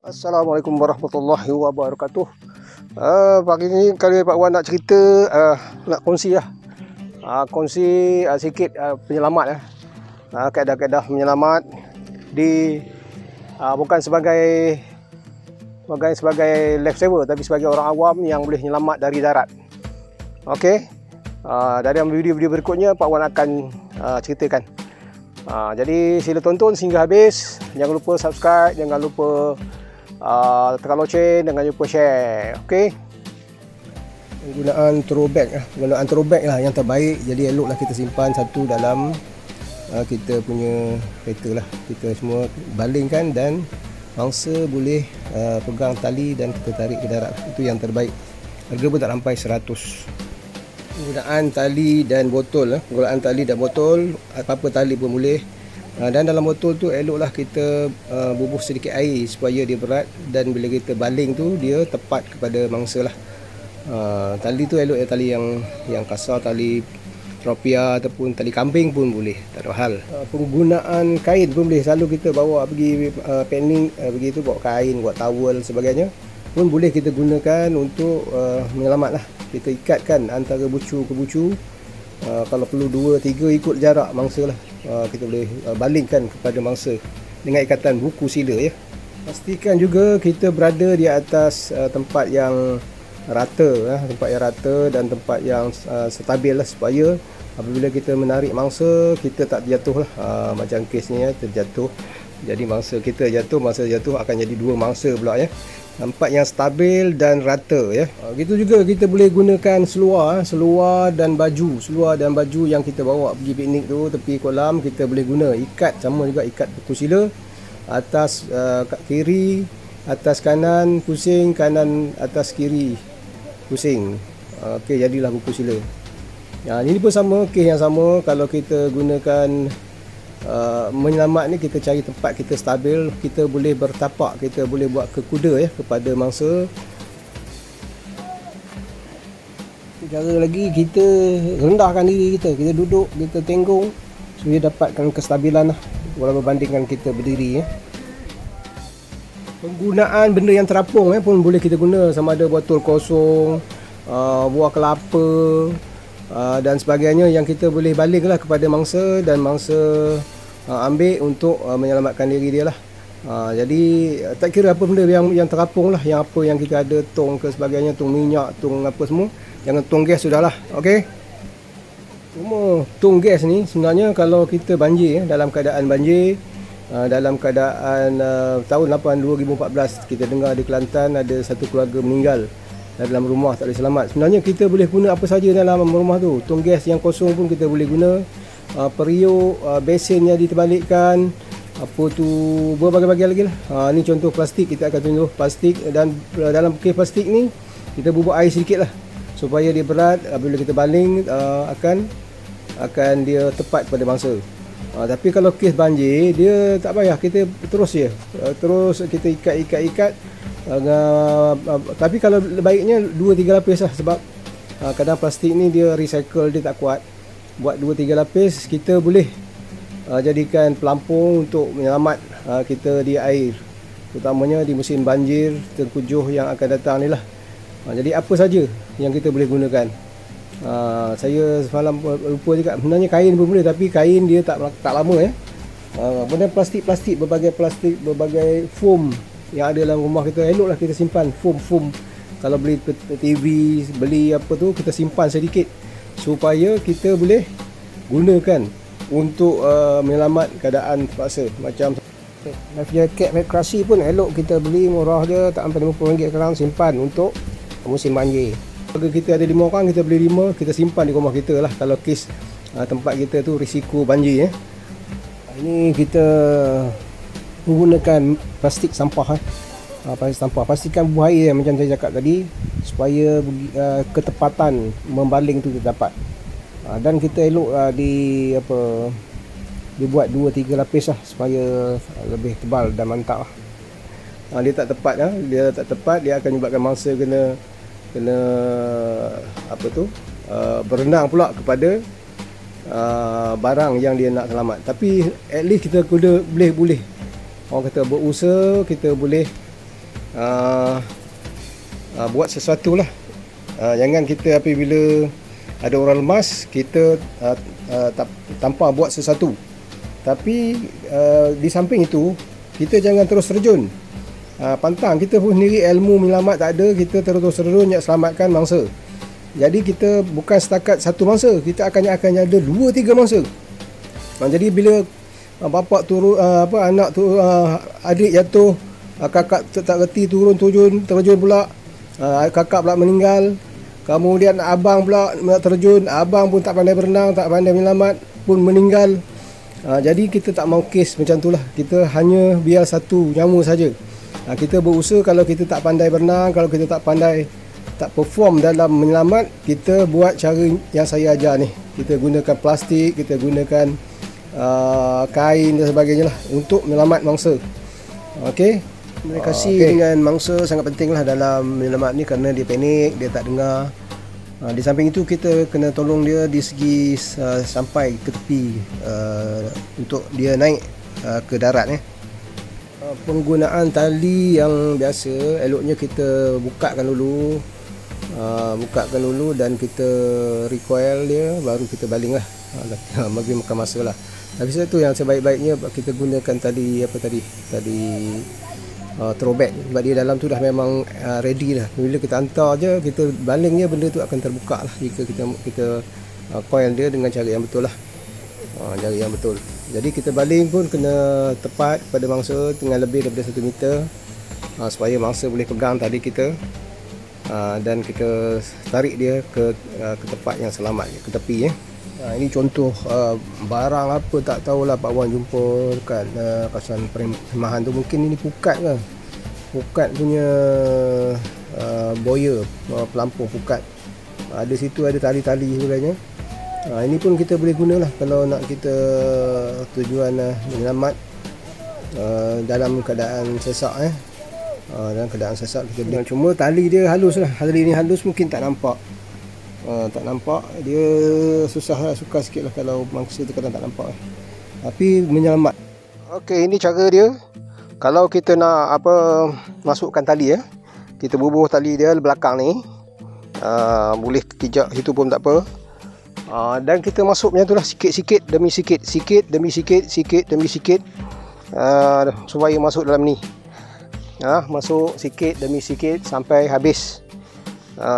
Assalamualaikum warahmatullahi wabarakatuh. Pagi ni kali Pak Wan nak cerita, nak kongsi lah. Kongsi sikit penyelamat kaedah-kaedah menyelamat di bukan sebagai lifesaver, tapi sebagai orang awam yang boleh menyelamat dari darat. Okey. Dari video-video berikutnya Pak Wan akan ceritakan. Jadi sila tonton sehingga habis. Jangan lupa subscribe, jangan lupa tekan loceng, jangan lupa share. Okey. Penggunaan throwback lah yang terbaik. Jadi eloklah kita simpan satu dalam kita punya kereta lah. Kita semua balingkan dan mangsa boleh pegang tali dan kita tarik ke darat. Itu yang terbaik. Harga pun tak sampai 100. Penggunaan tali dan botol, apa-apa tali pun boleh. Dan dalam botol tu eloklah kita bubuh sedikit air supaya dia berat, dan bila kita baling tu dia tepat kepada mangsa lah. Tali tu elok tali yang kasar, tali tropia ataupun tali kambing pun boleh, tak ada hal. Penggunaan kain pun boleh. Selalu kita bawa pergi paddling, begitu bawa kain, buat towel sebagainya pun boleh kita gunakan untuk menyelamat lah. Kita ikatkan antara bucu ke bucu, kalau perlu 2-3 ikut jarak mangsa lah. Kita boleh balingkan kepada mangsa dengan ikatan buku sila ya. Pastikan juga kita berada di atas tempat yang rata, dan tempat yang stabil lah, supaya apabila kita menarik mangsa kita tak terjatuh lah. Macam kes ni terjatuh, jadi mangsa kita jatuh, mangsa jatuh akan jadi dua mangsa pula ya. Tempat yang stabil dan rata ya. Gitu juga kita boleh gunakan seluar dan baju yang kita bawa pergi piknik tu, tepi kolam, kita boleh guna ikat, sama juga ikat buku sila. Atas kiri, atas kanan pusing, kanan atas kiri pusing. Okey, jadilah buku sila. Ini pun sama, kes yang sama. Kalau kita gunakan menyelamat ni, kita cari tempat kita stabil, kita boleh bertapak, kita boleh buat ke kuda ya kepada mangsa. Cara lagi, kita rendahkan diri kita duduk, kita tenggung supaya dapatkan kestabilan lah, walau berbandingkan kita berdiri ya. Penggunaan benda yang terapung pun boleh kita guna, sama ada botol kosong, buah kelapa dan sebagainya, yang kita boleh balinglah kepada mangsa, dan mangsa ambil untuk menyelamatkan diri dia lah. Jadi tak kira apa benda yang terapung lah, yang apa yang kita ada, tong ke sebagainya, tong minyak, tong apa semua, jangan tong gas sudahlah. Okey. Cuma tong gas ni sebenarnya kalau kita banjir, dalam keadaan banjir, dalam keadaan tahun 2014 kita dengar di Kelantan ada satu keluarga meninggal dalam rumah, tak boleh selamat. Sebenarnya kita boleh guna apa saja dalam rumah tu. Tong gas yang kosong pun kita boleh guna. Periuk, besen yang diterbalikkan, apa tu, berbagai-bagai lagi lah. Ni contoh plastik, kita akan tunjuk plastik, dan dalam kes plastik ni kita bubuh air sedikit lah supaya dia berat. Bila kita baling akan dia tepat pada mangsa. Tapi kalau kes banjir, dia tak payah, kita terus kita ikat. Tapi kalau baiknya 2-3 lapis lah, sebab kadang plastik ni dia recycle, dia tak kuat. Buat 2-3 lapis, kita boleh jadikan pelampung untuk menyelamat kita di air, terutamanya di musim banjir, tengkujuh yang akan datang ni lah. Jadi apa saja yang kita boleh gunakan. Saya semalam lupa juga, sebenarnya kain pun boleh, tapi kain dia tak lama ya. Benda plastik, berbagai foam yang ada dalam rumah kita, eloklah kita simpan foam. Kalau beli TV, beli apa tu, kita simpan sedikit supaya kita boleh gunakan untuk menyelamat keadaan terpaksa. Macam life jacket McCrasy pun elok kita beli, murah je, tak sampai RM50 sekarang, simpan untuk musim banjir. Kalau kita ada 5 orang, kita beli 5, kita simpan di rumah kita lah, kalau kes tempat kita tu risiko banjir ya. Ini kita menggunakan plastik sampah pastikan buah air macam saya cakap tadi, supaya ketepatan membaling tu dapat. Dan kita elok dibuat 2-3 lapis lah, supaya lebih tebal dan mantap lah. Dia tak tepat, dia akan menyebabkan mangsa kena berenang pula kepada barang yang dia nak selamat. Tapi at least kita boleh orang kata berusaha, kita boleh buat sesuatu lah. Jangan kita apabila ada orang lemas, kita tanpa buat sesuatu. Tapi di samping itu, kita jangan terus terjun. Pantang, kita pun sendiri ilmu menyelamat tak ada, kita terus terjun nak selamatkan mangsa. Jadi kita bukan setakat satu mangsa, kita akan ada 2-3 mangsa. Jadi bila bapak turun, anak tu, adik jatuh, kakak tak reti terjun pula, kakak pula meninggal, kemudian abang pula nak terjun, abang pun tak pandai berenang, tak pandai menyelamat, pun meninggal. Jadi kita tak mau kes macam itulah. Kita hanya biar satu nyawa saja. Kita berusaha, kalau kita tak pandai berenang, kalau kita tak perform dalam menyelamat, kita buat cara yang saya ajar ni. Kita gunakan plastik, kita gunakan kain dan sebagainya lah untuk menyelamat mangsa. Okey. Komunikasi dengan mangsa sangat penting lah dalam menyelamat ni, kerana dia panik, dia tak dengar. Di samping itu kita kena tolong dia di segi sampai ke tepi untuk dia naik ke darat. Penggunaan tali yang biasa, eloknya kita bukakan dulu dan kita recoil dia, baru kita baling lah. Bagi makan masa lah. Tapi itu yang sebaik-baiknya kita gunakan tali throwback, sebab dia dalam tu dah memang ready dah. Bila kita hantar je, kita baling je, benda tu akan terbuka lah jika kita coil dia dengan cara yang betul lah. Cara yang betul. Jadi kita baling pun kena tepat pada mangsa dengan lebih daripada 1 meter, supaya mangsa boleh pegang tali kita, dan kita tarik dia ke tempat yang selamat, ke tepi. Ini contoh barang apa tak tahulah Pak Wan jumpa dekat kawasan perkhemahan tu. Mungkin ini pukat ke, pukat punya boya, pelampung pukat. Ada situ ada tali-tali sebenarnya. Ini pun kita boleh gunalah kalau nak kita tujuan menyelamat dalam keadaan sesak. Dalam keadaan sesak kita boleh. Cuma tali dia halus lah. Tali ni halus mungkin tak nampak. Dia susah sikit lah kalau mangsa tu kadang tak nampak. Tapi menyelamat. Okey, ini cara dia. Kalau kita nak masukkan tali, kita bubuh tali dia belakang ni, boleh kijak situ pun tak apa. Dan kita masuk macam tu lah, sikit demi sikit, supaya masuk dalam ni. Masuk sikit demi sikit sampai habis.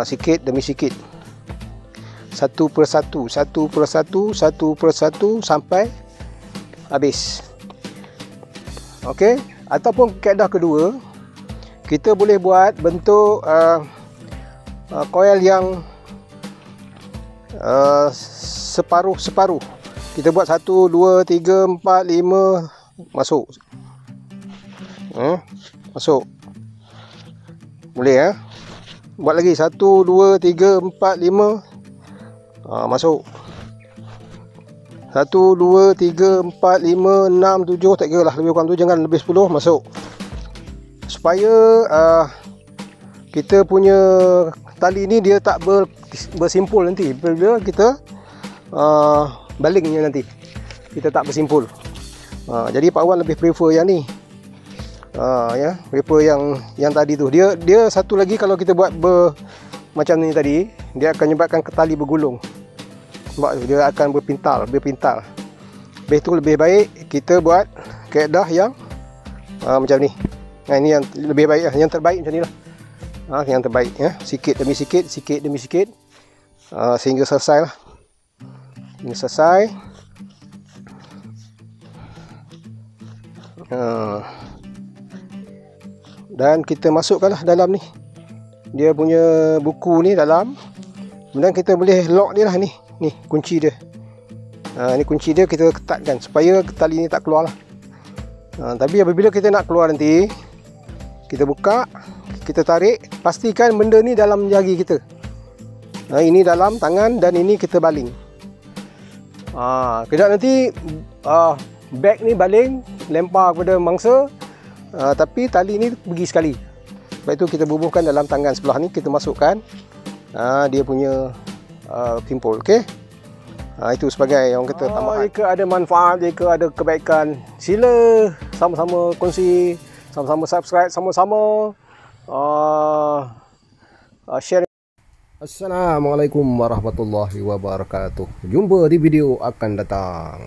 Sikit demi sikit, satu persatu sampai habis. Okey. Ataupun kaedah kedua, kita boleh buat bentuk coil yang separuh. Kita buat 1, 2, 3, 4, 5, masuk. Masuk. Boleh buat lagi 1, 2, 3, 4, 5. Masuk. 1, 2, 3, 4, 5, 6, 7, tak kira lah, lebih kurang tu, jangan lebih 10, masuk. Supaya kita punya tali ni dia tak bersimpul nanti. Bila kita balingnya nanti, kita tak bersimpul. Jadi Pak Wan lebih prefer yang ni. Prefer yang tadi tu. Dia satu lagi, kalau kita buat macam ni tadi, dia akan menyebabkan tali bergulung. Sebab dia akan berpintal. Habis tu lebih baik kita buat kaedah yang macam ni. Ini yang lebih baik lah. Yang terbaik macam ni lah. Yang terbaik sikit demi sikit, sehingga selesai lah. Ini selesai. Dan kita masukkanlah dalam ni, dia punya buku ni dalam. Kemudian kita boleh lock dia lah. Ni kunci dia. Ni kunci dia, kita ketatkan supaya tali ni tak keluar lah. Tapi apabila kita nak keluar nanti, kita buka, kita tarik, pastikan benda ni dalam jari kita. Ini dalam tangan dan ini kita baling. Kejap nanti beg ni baling, lempar kepada mangsa, tapi tali ni pergi sekali. Sebab itu kita bubuhkan dalam tangan sebelah ni, kita masukkan dia punya pimpul. Okey. Itu sebagai orang kata tambahan. Jika ada manfaat, jika ada kebaikan, sila sama-sama kongsi, sama-sama subscribe, sama-sama share. Assalamualaikum warahmatullahi wabarakatuh. Jumpa di video akan datang.